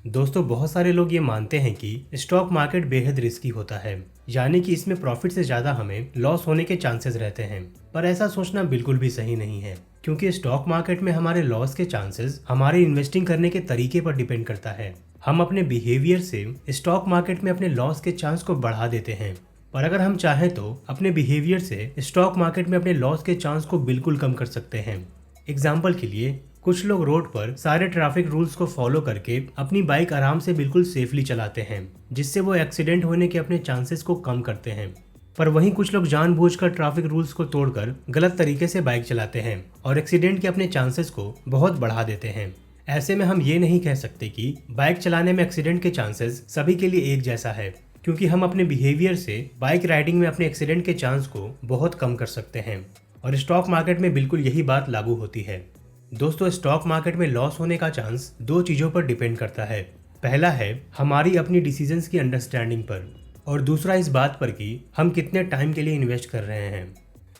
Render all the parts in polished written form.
दोस्तों, बहुत सारे लोग ये मानते हैं कि स्टॉक मार्केट बेहद रिस्की होता है, यानी कि इसमें प्रॉफिट से ज्यादा हमें लॉस होने के चांसेस रहते हैं। पर ऐसा सोचना बिल्कुल भी सही नहीं है, क्योंकि स्टॉक मार्केट में हमारे लॉस के चांसेस हमारे इन्वेस्टिंग करने के तरीके पर डिपेंड करता है। हम अपने बिहेवियर से स्टॉक मार्केट में अपने लॉस के चांस को बढ़ा देते हैं, पर अगर हम चाहें तो अपने बिहेवियर से स्टॉक मार्केट में अपने लॉस के चांस को बिल्कुल कम कर सकते हैं। एग्जाम्पल के लिए, कुछ लोग रोड पर सारे ट्रैफिक रूल्स को फॉलो करके अपनी बाइक आराम से बिल्कुल सेफली चलाते हैं, जिससे वो एक्सीडेंट होने के अपने चांसेस को कम करते हैं। पर वहीं कुछ लोग जानबूझकर ट्रैफिक रूल्स को तोड़कर गलत तरीके से बाइक चलाते हैं और एक्सीडेंट के अपने चांसेस को बहुत बढ़ा देते हैं। ऐसे में हम ये नहीं कह सकते कि बाइक चलाने में एक्सीडेंट के चांसेस सभी के लिए एक जैसा है, क्योंकि हम अपने बिहेवियर से बाइक राइडिंग में अपने एक्सीडेंट के चांस को बहुत कम कर सकते हैं। और स्टॉक मार्केट में बिल्कुल यही बात लागू होती है। दोस्तों, स्टॉक मार्केट में लॉस होने का चांस दो चीज़ों पर डिपेंड करता है। पहला है हमारी अपनी डिसीजंस की अंडरस्टैंडिंग पर, और दूसरा इस बात पर कि हम कितने टाइम के लिए इन्वेस्ट कर रहे हैं।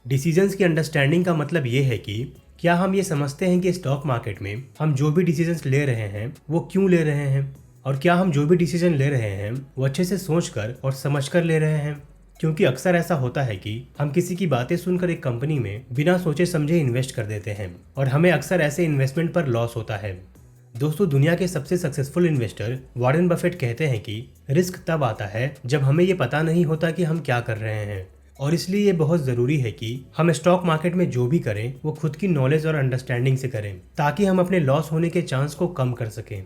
डिसीजंस की अंडरस्टैंडिंग का मतलब ये है कि क्या हम ये समझते हैं कि स्टॉक मार्केट में हम जो भी डिसीजंस ले रहे हैं वो क्यों ले रहे हैं, और क्या हम जो भी डिसीजन ले रहे हैं वो अच्छे से सोचकर और समझकर ले रहे हैं। क्योंकि अक्सर ऐसा होता है कि हम किसी की बातें सुनकर एक कंपनी में बिना सोचे समझे इन्वेस्ट कर देते हैं, और हमें अक्सर ऐसे इन्वेस्टमेंट पर लॉस होता है। दोस्तों, दुनिया के सबसे सक्सेसफुल इन्वेस्टर वॉरेन बफेट कहते हैं कि रिस्क तब आता है जब हमें ये पता नहीं होता कि हम क्या कर रहे हैं, और इसलिए ये बहुत ज़रूरी है कि हम स्टॉक मार्केट में जो भी करें वो खुद की नॉलेज और अंडरस्टैंडिंग से करें, ताकि हम अपने लॉस होने के चांस को कम कर सकें।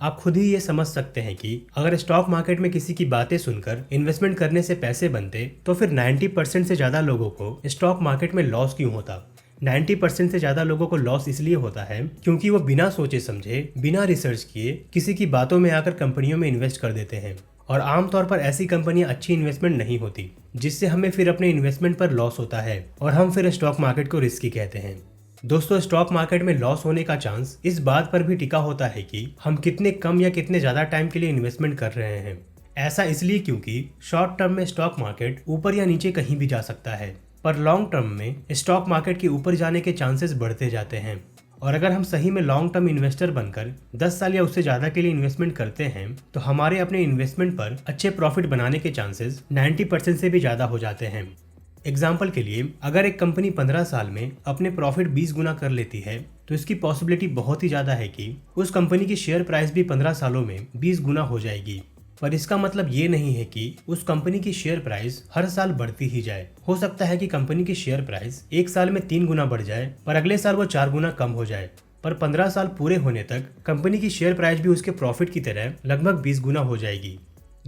आप खुद ही ये समझ सकते हैं कि अगर स्टॉक मार्केट में किसी की बातें सुनकर इन्वेस्टमेंट करने से पैसे बनते, तो फिर 90% से ज़्यादा लोगों को स्टॉक मार्केट में लॉस क्यों होता। 90% से ज़्यादा लोगों को लॉस इसलिए होता है क्योंकि वो बिना सोचे समझे, बिना रिसर्च किए किसी की बातों में आकर कंपनियों में इन्वेस्ट कर देते हैं, और आमतौर पर ऐसी कंपनियां अच्छी इन्वेस्टमेंट नहीं होती, जिससे हमें फिर अपने इन्वेस्टमेंट पर लॉस होता है और हम फिर स्टॉक मार्केट को रिस्की कहते हैं। दोस्तों, स्टॉक मार्केट में लॉस होने का चांस इस बात पर भी टिका होता है कि हम कितने कम या कितने ज़्यादा टाइम के लिए इन्वेस्टमेंट कर रहे हैं। ऐसा इसलिए क्योंकि शॉर्ट टर्म में स्टॉक मार्केट ऊपर या नीचे कहीं भी जा सकता है, पर लॉन्ग टर्म में स्टॉक मार्केट के ऊपर जाने के चांसेस बढ़ते जाते हैं। और अगर हम सही में लॉन्ग टर्म इन्वेस्टर बनकर 10 साल या उससे ज़्यादा के लिए इन्वेस्टमेंट करते हैं, तो हमारे अपने इन्वेस्टमेंट पर अच्छे प्रॉफिट बनाने के चांसेस 90% से भी ज़्यादा हो जाते हैं। एग्जाम्पल के लिए, अगर एक कंपनी 15 साल में अपने प्रॉफिट 20 गुना कर लेती है, तो इसकी पॉसिबिलिटी बहुत ही ज़्यादा है कि उस कंपनी की शेयर प्राइस भी 15 सालों में 20 गुना हो जाएगी। पर इसका मतलब ये नहीं है कि उस कंपनी की शेयर प्राइस हर साल बढ़ती ही जाए। हो सकता है कि कंपनी की शेयर प्राइस एक साल में 3 गुना बढ़ जाए, पर अगले साल वो 4 गुना कम हो जाए। पर 15 साल पूरे होने तक कंपनी की शेयर प्राइस भी उसके प्रॉफिट की तरह लगभग 20 गुना हो जाएगी।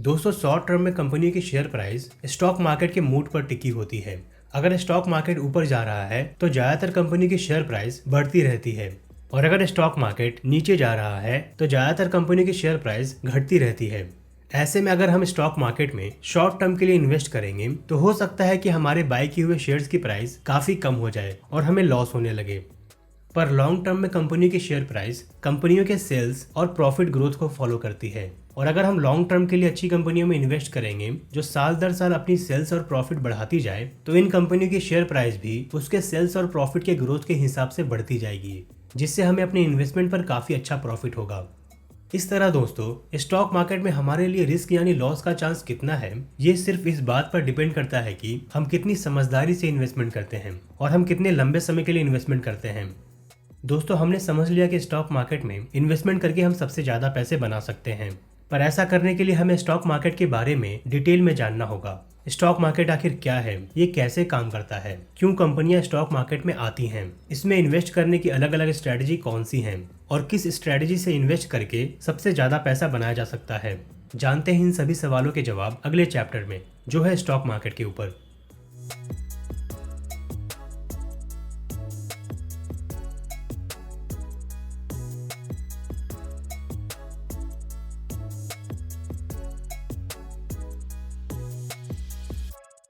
दोस्तों, शॉर्ट टर्म में कंपनी की शेयर प्राइस स्टॉक मार्केट के मूड पर टिकी होती है। अगर स्टॉक मार्केट ऊपर जा रहा है तो ज्यादातर कंपनी की शेयर प्राइस बढ़ती रहती है, और अगर स्टॉक मार्केट नीचे जा रहा है तो ज्यादातर कंपनी की शेयर प्राइस घटती रहती है। ऐसे में अगर हम स्टॉक मार्केट में शॉर्ट टर्म के लिए इन्वेस्ट करेंगे, तो हो सकता है कि हमारे बाय किए हुए शेयर्स की प्राइस काफी कम हो जाए और हमें लॉस होने लगे। पर लॉन्ग टर्म में कंपनी की शेयर प्राइस कंपनियों के सेल्स और प्रॉफिट ग्रोथ को फॉलो करती है, और अगर हम लॉन्ग टर्म के लिए अच्छी कंपनियों में इन्वेस्ट करेंगे जो साल दर साल अपनी सेल्स और प्रॉफिट बढ़ाती जाए, तो इन कंपनियों की शेयर प्राइस भी उसके सेल्स और प्रॉफिट के ग्रोथ के हिसाब से बढ़ती जाएगी, जिससे हमें अपने इन्वेस्टमेंट पर काफी अच्छा प्रॉफिट होगा। इस तरह दोस्तों, स्टॉक मार्केट में हमारे लिए रिस्क यानी लॉस का चांस कितना है, ये सिर्फ इस बात पर डिपेंड करता है कि हम कितनी समझदारी से इन्वेस्टमेंट करते हैं और हम कितने लंबे समय के लिए इन्वेस्टमेंट करते हैं। दोस्तों, हमने समझ लिया कि स्टॉक मार्केट में इन्वेस्टमेंट करके हम सबसे ज़्यादा पैसे बना सकते हैं, पर ऐसा करने के लिए हमें स्टॉक मार्केट के बारे में डिटेल में जानना होगा। स्टॉक मार्केट आखिर क्या है, ये कैसे काम करता है, क्यों कंपनियां स्टॉक मार्केट में आती हैं, इसमें इन्वेस्ट करने की अलग अलग स्ट्रैटेजी कौन सी हैं, और किस स्ट्रैटेजी से इन्वेस्ट करके सबसे ज़्यादा पैसा बनाया जा सकता है। जानते हैं इन सभी सवालों के जवाब अगले चैप्टर में, जो है स्टॉक मार्केट के ऊपर।